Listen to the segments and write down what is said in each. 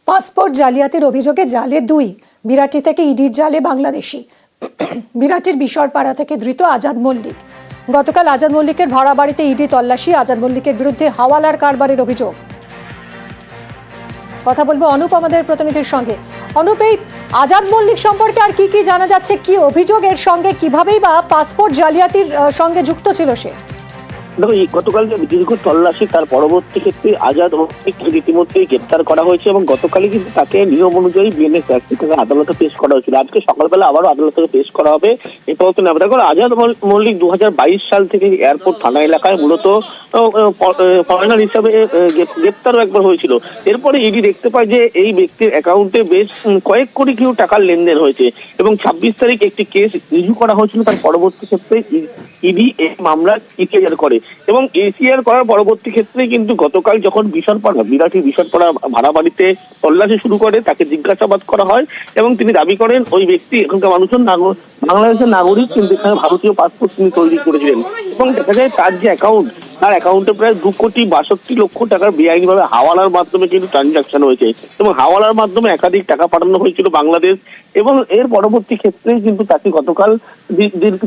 Passport জালিয়াতির অভিযোগে জালে দুই, বিরাটি থেকে ইডির জালে বাংলাদেশি। বিরাটির বিশরপাড়া থেকে ধৃত আজাদ মল্লিক। গতকাল আজাদ মল্লিকের ভাড়া বাড়িতে ইডি তল্লাশি। আজাদ মল্লিকের বিরুদ্ধে হাওয়ালার কারবারের অভিযোগ। কথা বলবো অনুপ আমাদের প্রতিনিধির সঙ্গে। অনুপ, এই আজাদ মল্লিক সম্পর্কে আর কি কি জানা যাচ্ছে, কি অভিযোগ এর সঙ্গে, কিভাবেই বা পাসপোর্ট জালিয়াতির সঙ্গে যুক্ত ছিল সে? দেখো, গতকাল যে দীর্ঘ তল্লাশি তার পরবর্তী ক্ষেত্রে আজাদ মল্লিককে ইতিমধ্যেই গ্রেপ্তার করা হয়েছে এবং গতকালই কিন্তু তাকে নিয়ম অনুযায়ী বিএনএস অ্যাক্টে তাকে আদালতে পেশ করা হয়েছিল। আজকে সকালবেলা আবারও আদালতে পেশ করা হবে। এটা হচ্ছে না, দেখো আজাদ মল্লিক 2022 সাল থেকে এয়ারপোর্ট থানা এলাকায় মূলত ফরেনার হিসাবে গ্রেপ্তারও একবার হয়েছিল। এরপরে ইডি দেখতে পায় যে এই ব্যক্তির অ্যাকাউন্টে বেশ কয়েক কোটি কিউ টাকার লেনদেন হয়েছে এবং 26 তারিখ একটি কেস রিভিউ করা হয়েছিল। তার পরবর্তী ক্ষেত্রে ইডি এই মামলা এখতিয়ার করে এবং এখতিয়ার করার পরবর্তী ক্ষেত্রে কিন্তু গতকাল যখন বিরাটি বিশরপাড়া ভাড়া বাড়িতে তল্লাশি শুরু করে, তাকে জিজ্ঞাসাবাদ করা হয় এবং তিনি দাবি করেন ওই ব্যক্তি এখানকার মানুষের বাংলাদেশের নাগরিক, কিন্তু এখানে ভারতীয় পাসপোর্ট তিনি তৈরি করেছিলেন এবং দেখা যায় তার যে অ্যাকাউন্ট, তার অ্যাকাউন্টে প্রায় 2,62,00,000 টাকার বেআইনিভাবে হাওয়ালার মাধ্যমে কিন্তু ট্রানজাকশন হয়েছে এবং হাওয়ালার মাধ্যমে একাধিক টাকা পাঠানো হয়েছিল বাংলাদেশ। এবং এর পরবর্তী ক্ষেত্রে কিন্তু তাকে গতকাল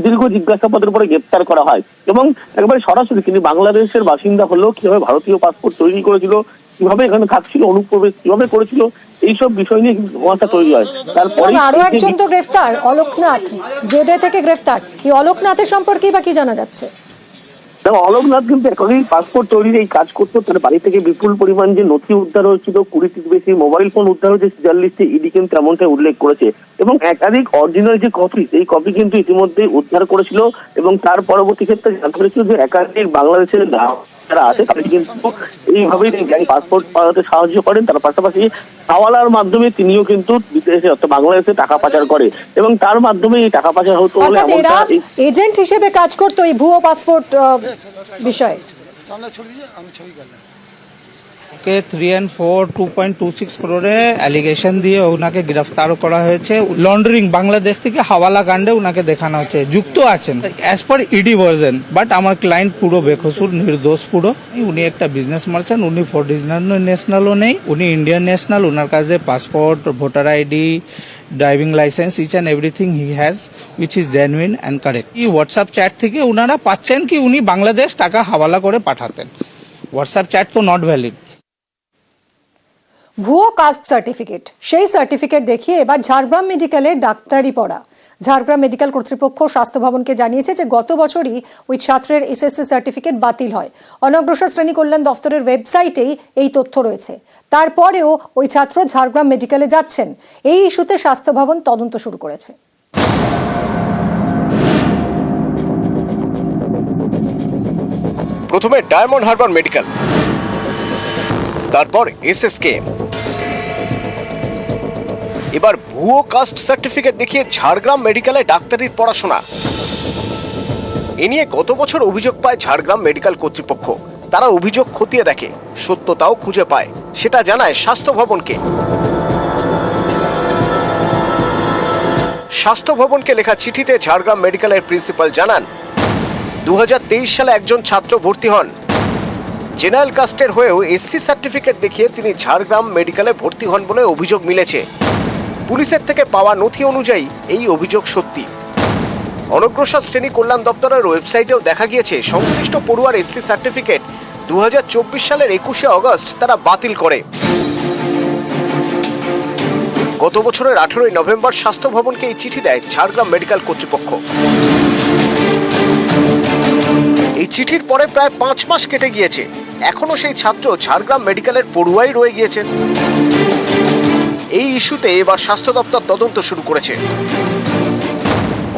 দীর্ঘ জিজ্ঞাসাবাদের পরে গ্রেপ্তার করা হয় এবং একবারে সরাসরি তিনি বাংলাদেশের বাসিন্দা হলো, কিভাবে ভারতীয় পাসপোর্ট তৈরি করেছিল, কিভাবে এখানে থাকছিল, অনুপ্রবেশ কিভাবে করেছিল, এইসব বিষয় নিয়ে সমস্যা তৈরি হয়। তারপরে আরো একজন তো গ্রেফতার, অলোকনাথ, গেদে থেকে গ্রেফতার। এই অলোকনাথের সম্পর্কে বা কি জানা যাচ্ছে? অলোকনাথ কিন্তু এখনই পাসপোর্ট তৈরির এই কাজ করতো। তার বাড়ি থেকে বিপুল পরিমাণ যে নথি উদ্ধার হয়েছিল, 20টির বেশি মোবাইল ফোন উদ্ধার হয়েছে, সিজার লিস্টে ইডি কিন্তু এমনটাই উল্লেখ করেছে এবং একাধিক অরিজিনাল যে কপি, এই কপি কিন্তু ইতিমধ্যে উদ্ধার করেছিল এবং তার পরবর্তী ক্ষেত্রে জানতে পেরেছিল যে একাধিক বাংলাদেশের যারা আছে তাদের কিন্তু এইভাবেই পাসপোর্ট পাওয়াতে সাহায্য করেন। তার পাশাপাশি হাওয়ালার মাধ্যমে তিনিও কিন্তু বিদেশে অর্থাৎ বাংলাদেশে টাকা পাচার করে এবং তার মাধ্যমে এই টাকা পাচার হতো বলে এমনটা এজেন্ট হিসেবে কাজ করতো এই ভুয়ো পাসপোর্ট বিষয়ে। ওকে 3 and 4 2.26 করোড়ে অ্যালিগেশন দিয়ে ওনাকে গ্রেফতার করা হয়েছে। লন্ডারিং বাংলাদেশ থেকে হাওয়ালা কাণ্ডে ওনাকে দেখানো হচ্ছে যুক্ত আছেন as per ED version. But আমার ক্লায়েন্ট পুরো বেকসুর, নির্দোষ পুরো। উনি একটা বিজনেস মার্চেন্ট, উনি ফরেন ন্যাশনালও নেই, উনি ইন্ডিয়ান ন্যাশনাল। ওনার কাছে passport, voter ID, driving licence, each and everything he has which is genuine and correct. এই হোয়াটসঅ্যাপ চ্যাট থেকে ওনারা পাচ্ছেন কি উনি বাংলাদেশ টাকা হাওয়ালা করে পাঠাতেন। হোয়াটসঅ্যাপ চ্যাট তো নট ভ্যালিড। ভুয়ো কাস্ট সার্টিফিকেট, সেই সার্টিফিকেট দেখিয়ে এবার ঝাড়গ্রাম মেডিকেলের ডাক্তারি পড়া। ঝাড়গ্রাম মেডিকেল কর্তৃপক্ষ স্বাস্থ্য ভবনকে জানিয়েছে যে গত বছরই ওই ছাত্রের এসএসসি সার্টিফিকেট বাতিল হয়। অনগ্রসর শ্রেণী কল্যাণ দফতরের ওয়েবসাইটেই এই তথ্য রয়েছে। তারপরেও ওই ছাত্র ঝাড়গ্রাম মেডিকেলে যাচ্ছেন। এই ইস্যুতে স্বাস্থ্য ভবন তদন্ত শুরু করেছে। প্রথমে ডায়মন্ড হারবার মেডিকেল, তারপর এসএসকেএম, এবার ভুয়ো কাস্ট সার্টিফিকেট দেখিয়ে ঝাড়গ্রাম মেডিকেলে ডাক্তারির পড়াশোনা। এ নিয়ে গত বছর অভিযোগ পায় ঝাড়গ্রাম মেডিকেল কর্তৃপক্ষ। তারা অভিযোগ খতিয়ে দেখে, সত্যতাও খুঁজে পায়, সেটা জানায় স্বাস্থ্য ভবনকে। স্বাস্থ্য ভবনকে লেখা চিঠিতে ঝাড়গ্রাম মেডিকেলের প্রিন্সিপাল জানান 2023 সালে একজন ছাত্র ভর্তি হন। জেনারেল কাস্টের হয়েও এসসি সার্টিফিকেট দেখিয়ে তিনি ঝাড়গ্রাম মেডিকেলে ভর্তি হন বলে অভিযোগ মিলেছে। পুলিশের থেকে পাওয়া নথি অনুযায়ী এই অভিযোগ সত্যি। অনগ্রসর শ্রেণী কল্যাণ দপ্তরের ওয়েবসাইটেও দেখা গিয়েছে সংশ্লিষ্ট পড়ুয়ার এসসি সার্টিফিকেট 2024 সালের 21শে অগস্ট তারা বাতিল করে। গত বছরের 18ই নভেম্বর স্বাস্থ্য ভবনকে এই চিঠি দেয় ঝাড়গ্রাম মেডিকেল কর্তৃপক্ষ। এই চিঠির পরে প্রায় 5 মাস কেটে গিয়েছে, এখনো সেই ছাত্র ঝাড়গ্রাম মেডিকেলের পড়ুয়াই রয়ে গিয়েছেন। এই ইস্যুতে এবার স্বাস্থ্য দপ্তর তদন্ত শুরু করেছে।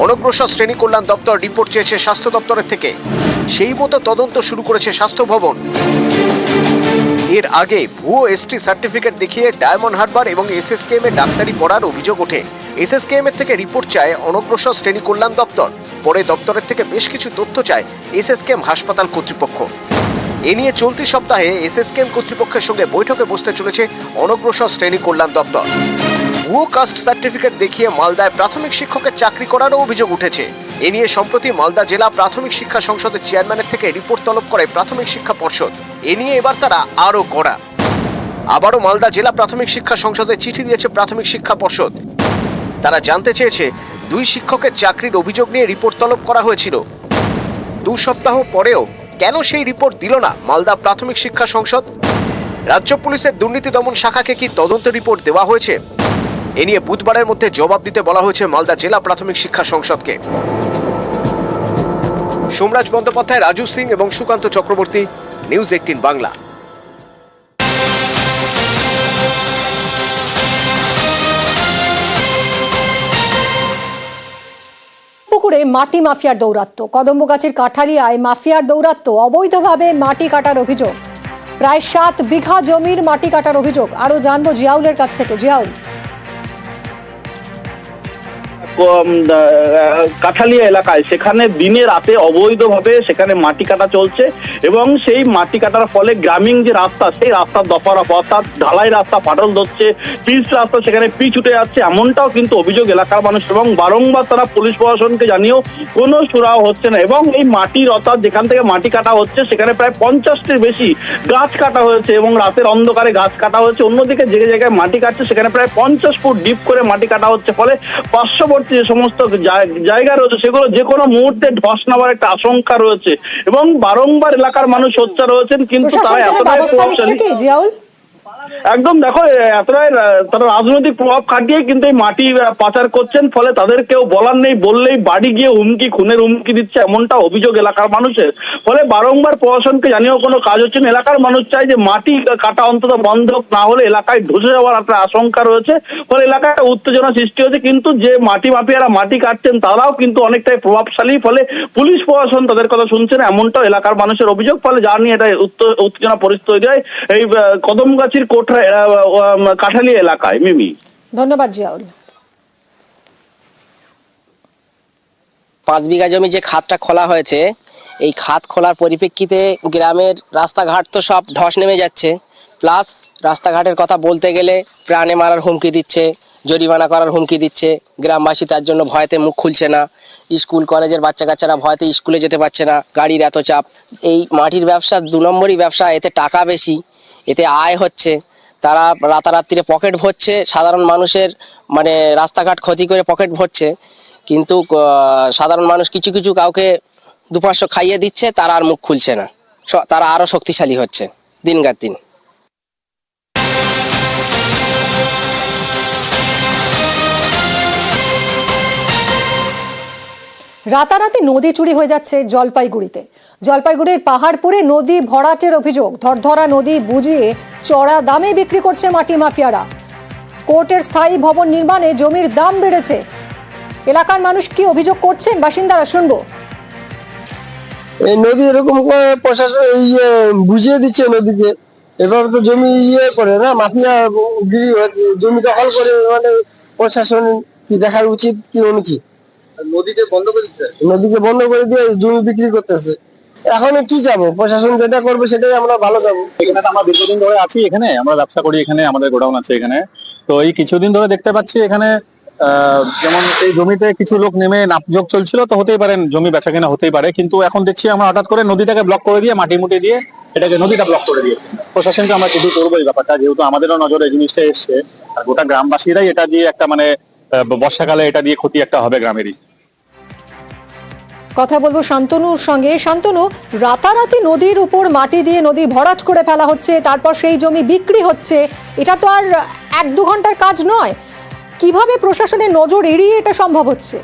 অনগ্রসর শ্রেণী কল্যাণ দপ্তর রিপোর্ট চেয়েছে স্বাস্থ্য দপ্তরের থেকে, সেই মতো তদন্ত শুরু করেছে স্বাস্থ্য ভবন। এর আগে ভুয়ো এসটি সার্টিফিকেট দেখিয়ে ডায়মন্ড হারবার এবং এসএসকেএম এ ডাক্তারি পড়ার অভিযোগ ওঠে। এসএসকেএম এর থেকে রিপোর্ট চায় অনগ্রসর শ্রেণী কল্যাণ দপ্তর। পরে দপ্তরের থেকে বেশ কিছু তথ্য চায় এসএসকেএম হাসপাতাল কর্তৃপক্ষ। এ নিয়ে চলতি সপ্তাহে এসএসকেএম কর্তৃপক্ষের সঙ্গে বৈঠকে বসতে চলেছে অনগ্রসর শ্রেণী কল্যাণ দপ্তর। ভুয়ো কাস্ট সার্টিফিকেট দেখিয়ে মালদায় প্রাথমিক শিক্ষকের চাকরি করারও অভিযোগ উঠেছে। এ নিয়ে সম্প্রতি মালদা জেলা প্রাথমিক শিক্ষা সংসদের চেয়ারম্যানের থেকে রিপোর্ট তলব করে প্রাথমিক শিক্ষা পর্ষদ। এ নিয়ে এবার তারা আরও কড়া। আবারও মালদা জেলা প্রাথমিক শিক্ষা সংসদে চিঠি দিয়েছে প্রাথমিক শিক্ষা পর্ষদ। তারা জানতে চেয়েছে 2 শিক্ষকের চাকরির অভিযোগ নিয়ে রিপোর্ট তলব করা হয়েছিল। 2 সপ্তাহ পরেও কেন সেই রিপোর্ট দিল না মালদা প্রাথমিক শিক্ষা সংসদ? রাজ্য পুলিশের দুর্নীতি দমন শাখাকে কি তদন্ত রিপোর্ট দেওয়া হয়েছে? এ নিয়ে বুধবারের মধ্যে জবাব দিতে বলা হয়েছে মালদা জেলা প্রাথমিক শিক্ষা সংসদকে। সোমরাজ বন্দ্যোপাধ্যায়, রাজু সিং এবং সুকান্ত চক্রবর্তী, নিউজ 18 বাংলা। পুকুরে মাটি মাফিয়ার দৌরাত্ম্য। কদম্বগাছির কাঠালিয়ায় মাফিয়ার দৌরাত্ম্য, অবৈধভাবে মাটি কাটার অভিযোগ। প্রায় 7 বিঘা জমির মাটি কাটার অভিযোগ। আরো জানবো জিয়াউলের কাছ থেকে। জিয়াউল, কাঠালিয়া এলাকায় সেখানে দিনে রাতে অবৈধভাবে সেখানে মাটি কাটা চলছে এবং সেই মাটি কাটার ফলে গ্রামীণ যে রাস্তা, সেই রাস্তার দফারফা, অর্থাৎ ঢালাই রাস্তা ফাটল ধরছে, পিচ রাস্তা সেখানে পিচ উঠে যাচ্ছে, এমনটাও কিন্তু অভিযোগ এলাকার মানুষ। এবং বারংবার তারা পুলিশ প্রশাসনকে জানিয়েও কোনো সুরাহা হচ্ছে না। এবং এই মাটির, অর্থাৎ যেখান থেকে মাটি কাটা হচ্ছে সেখানে প্রায় 50টির বেশি গাছ কাটা হয়েছে এবং রাতের অন্ধকারে গাছ কাটা হচ্ছে। অন্যদিকে যে জায়গায় মাটি কাটছে সেখানে প্রায় 50 ফুট ডিপ করে মাটি কাটা হচ্ছে, ফলে পার্শ্ববর্তী যে সমস্ত জায়গা রয়েছে সেগুলো যে কোনো মুহূর্তে ধস নামার একটা আশঙ্কা রয়েছে। এবং বারংবার এলাকার মানুষ সোচ্চার রয়েছেন, কিন্তু তারা এতটাই প্রভাবশালী। একদম দেখো, এতটাই তারা রাজনৈতিক প্রভাব খাটিয়ে কিন্তু এই মাটি পাচার করছেন, ফলে তাদের কেউ বলার নেই, বললেই বাড়ি গিয়ে হুমকি, খুনের হুমকি দিচ্ছে, এমনটা অভিযোগ এলাকার মানুষের। ফলে বারংবার প্রশাসনকে জানিয়েও কোনো কাজ হচ্ছে না। এলাকার মানুষ চায় যে মাটি কাটা অন্তত বন্ধ না হলে এলাকায় ধসে যাওয়ার একটা আশঙ্কা রয়েছে, ফলে এলাকায় উত্তেজনা সৃষ্টি হয়েছে। কিন্তু যে মাটি মাফিয়ারা মাটি কাটছেন তারাও কিন্তু অনেকটাই প্রভাবশালী, ফলে পুলিশ প্রশাসন তাদের কথা শুনছে না, এমনটাও এলাকার মানুষের অভিযোগ। ফলে যা নিয়ে এটা উত্তেজনা পরিস্থিতি হয়ে যায় এই কদমগাছির কাঠালিয়া এলাকায়। মিমি, ধন্যবাদ জিয়াউল। 5 বিঘা জমি যে খাতটা খোলা হয়েছে, এই খাত খোলার পরিপ্রেক্ষিতে গ্রামের রাস্তাঘাট তো সব ধস নেমে যাচ্ছে, প্লাস রাস্তাঘাটের কথা বলতে গেলে প্রাণে মারার হুমকি দিচ্ছে, জরিমানা করার হুমকি দিচ্ছে। গ্রামবাসী তার জন্য ভয়তে মুখ খুলছে না। স্কুল কলেজের বাচ্চা কাচ্চারা ভয়তে স্কুলে যেতে পারছে না, গাড়ির এত চাপ। এই মাটির ব্যবসা 2 নম্বরই ব্যবসা, এতে টাকা বেশি, এতে আয় হচ্ছে। তারা রাতারাত্রিরে পকেট ভরছে, সাধারণ মানুষের মানে রাস্তাঘাট ক্ষতি করে পকেট ভরছে। কিন্তু সাধারণ মানুষ কিছু কিছু কাউকে 2-500 খাইয়ে দিচ্ছে, তারা আর মুখ খুলছে না, তারা আরো শক্তিশালী হচ্ছে দিনকার দিন। রাতারাতি নদী চুরি হয়ে যাচ্ছে জলপাইগুড়িতে। জলপাইগুড়ির পাহাড়পুরে নদী ভরাটের অভিযোগ। ধরধরা নদী বুঝিয়ে চড়া দামে বিক্রি করছে মাটি মাফিয়ারা। কোর্টের স্থায়ী ভবন নির্মাণে জমির দাম বেড়েছে। এলাকার মানুষ কি অভিযোগ করছেন বাসিন্দারা, শুনবো। এই নদী এরকম করে প্রশাসন বুঝিয়ে দিচ্ছে নদীকে, এবার তো জমি করে না, মাফিয়া গিরি জমি দখল করে, মানে প্রশাসন কি দেখার উচিত কি অনুচিত? নদীকে বন্ধ করে দিয়ে জমি বিক্রি করতেছে। এখন কি যাবো, প্রশাসন যেটা করবে সেটাই আমরা ভালো যাবো। এখানে তো আমরা দীর্ঘদিন ধরে আছি, এখানে আমরা ব্যবসা করি, এখানে আমাদের গোডাউন আছে এখানে। তো এই কিছুদিন ধরে দেখতে পাচ্ছি এখানে যেমন এই জমিতে কিছু লোক নেমে নাপযোগ চলছিল, তো হতেই পারেন জমি বেচা কেনা হতেই পারে, কিন্তু এখন দেখছি আমরা হঠাৎ করে নদীটাকে ব্লক করে দিয়ে মাটি মুটে দিয়ে এটাকে নদীটা ব্লক করে দিয়ে প্রশাসনকে আমরা কিছু করবো এই ব্যাপারটা, যেহেতু আমাদেরও নজরে এই জিনিসটা এসছে। আর গোটা গ্রামবাসীরাই এটা দিয়ে একটা মানে বর্ষাকালে এটা দিয়ে ক্ষতি একটা হবে গ্রামেরই। কথা বলবো শান্তনুর সঙ্গে। শান্তনু, রাতারাতি নদীর উপর মাটি দিয়ে নদী ভরাট করে ফেলা হচ্ছে, তারপর সেই জমি বিক্রি হচ্ছে, এটা তো আর 1-2 ঘন্টার কাজ নয়। কিভাবে প্রশাসনের নজর এড়িয়ে এটা সম্ভব হচ্ছে?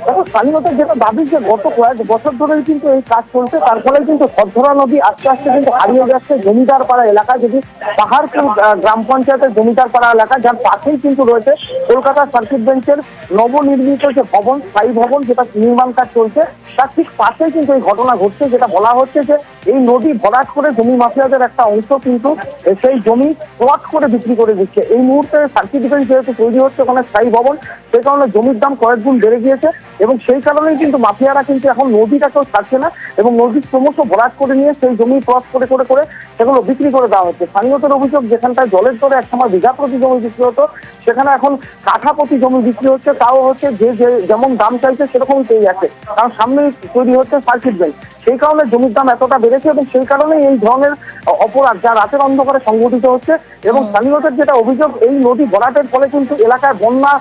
দেখো, স্থানীয়দের যেটা দাবি যে গত কয়েক বছর ধরেই কিন্তু এই কাজ চলছে, তার ফলে কিন্তু ধরধরা নদী আস্তে আস্তে কিন্তু হারিয়ে যাচ্ছে জমিদার পাড়া এলাকায়। যদি পাহাড়পুর গ্রাম পঞ্চায়েতের জমিদার পাড়া এলাকা, যার পাশেই কিন্তু রয়েছে কলকাতা সার্কিট বেঞ্চের নবনির্মিত যে ভবন, স্থায়ী ভবন, যেটা নির্মাণ কাজ চলছে, তার ঠিক পাশেই কিন্তু এই ঘটনা ঘটছে। যেটা বলা হচ্ছে যে এই নদী ভরাট করে জমি মাফিয়াদের একটা অংশ কিন্তু সেই জমি প্লট করে বিক্রি করে দিচ্ছে। এই মুহূর্তে সার্কিট বেঞ্চ যেহেতু তৈরি হচ্ছে ওখানে স্থায়ী ভবন, সেই কারণে জমির দাম কয়েক গুণ বেড়ে গিয়েছে এবং সেই কারণেই কিন্তু মাফিয়ারা কিন্তু এখন নদীটাকেও ছাড়ছে না এবং নদী ক্রমশ ভরাট করে নিয়ে সেই জমি প্লট করে করে করে সেগুলো বিক্রি করে দেওয়া হচ্ছে। স্থানীয়দের অভিযোগ, যেখানটায় জলের দরে একসময় বিঘা প্রতি জমি বিক্রি হতো, সেখানে এখন কাঠা প্রতি জমি বিক্রি হচ্ছে, তাও হচ্ছে যে যেমন দাম চাইছে সেরকমই পেয়ে যাচ্ছে, কারণ সামনে তৈরি হচ্ছে সার্কিট বেঞ্চ। সেই কারণে জমির দাম এতটা বেড়েছে এবং সেই কারণে এই ধরনের অপরাধ যা রাতের অন্ধকারে সংঘটিত হচ্ছে। এবং স্থানীয়দের যেটা অভিযোগ, এই নদী ভরাটের ফলে কিন্তু এলাকায় বন্যা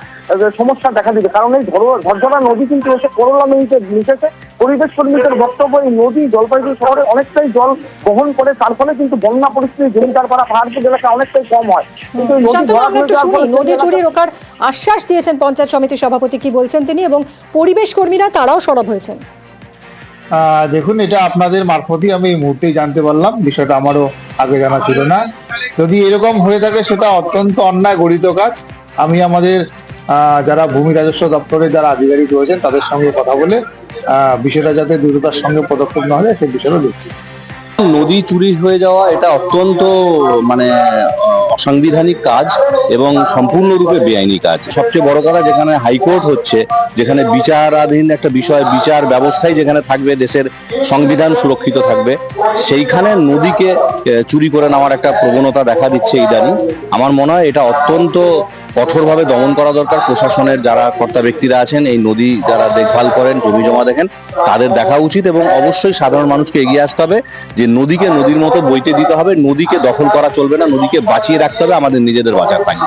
সমস্যা দেখা দিবে, কারণ এই ঝরঝরা নদী কিন্তু এসে করোলা নদীতে মিশেছে। পরিবেশ কর্মীদের বক্তব্য, এই নদী জলপাইগুড়ি শহরে অনেকটাই জল বহন করে, তার ফলে কিন্তু বন্যা পরিস্থিতি জমিদার পাড়া পাহাড়পুর এলাকায় অনেকটাই কম হয়। কিন্তু এই নদী শান্তনু, ভরাট আমরা একটু হয়ে যাওয়ার শুনি ফলে নদী চুরি রোকার আশ্বাস দিয়েছেন পঞ্চায়েত সমিতির সভাপতি, কি বলছেন তিনি, এবং পরিবেশ কর্মীরা তারাও সরব হয়েছেন। দেখুন, এটা আপনাদের মারফতই আমি এই মুহূর্তেই জানতে পারলাম, বিষয়টা আমারও আগে জানা ছিল না। যদি এরকম হয়ে থাকে সেটা অত্যন্ত অন্যায় গঠিত কাজ। আমি আমাদের যারা ভূমি রাজস্ব দপ্তরের যারা আধিকারিক রয়েছেন তাদের সঙ্গে কথা বলে বিষয়টা যাতে দ্রুততার সঙ্গে পদক্ষেপ না হয় সেই বিষয়টা দেখছি। নদী চুরি হয়ে যাওয়া এটা অত্যন্ত অসাংবিধানিক কাজ এবং সম্পূর্ণরূপে বেআইনি কাজ। সবচেয়ে বড় কথা, যেখানে হাইকোর্ট হচ্ছে, যেখানে বিচারাধীন একটা বিষয়, বিচার ব্যবস্থায় যেখানে থাকবে, দেশের সংবিধান সুরক্ষিত থাকবে, সেইখানে নদীকে চুরি করে নেওয়ার একটা প্রবণতা দেখা দিচ্ছে ইদানিং। আমার মনে হয় এটা অত্যন্ত কঠোরভাবে দমন করা দরকার। প্রশাসনের যারা কর্তা ব্যক্তিরা আছেন, এই নদী যারা দেখভাল করেন, জমি জমা দেখেন, তাদের দেখা উচিত এবং অবশ্যই সাধারণ মানুষকে এগিয়ে আসতে হবে যে নদীকে নদীর মতো বইতে দিতে হবে, নদীকে দখল করা চলবে না, নদীকে বাঁচিয়ে রাখতে হবে আমাদের নিজেদের বাঁচার পাই।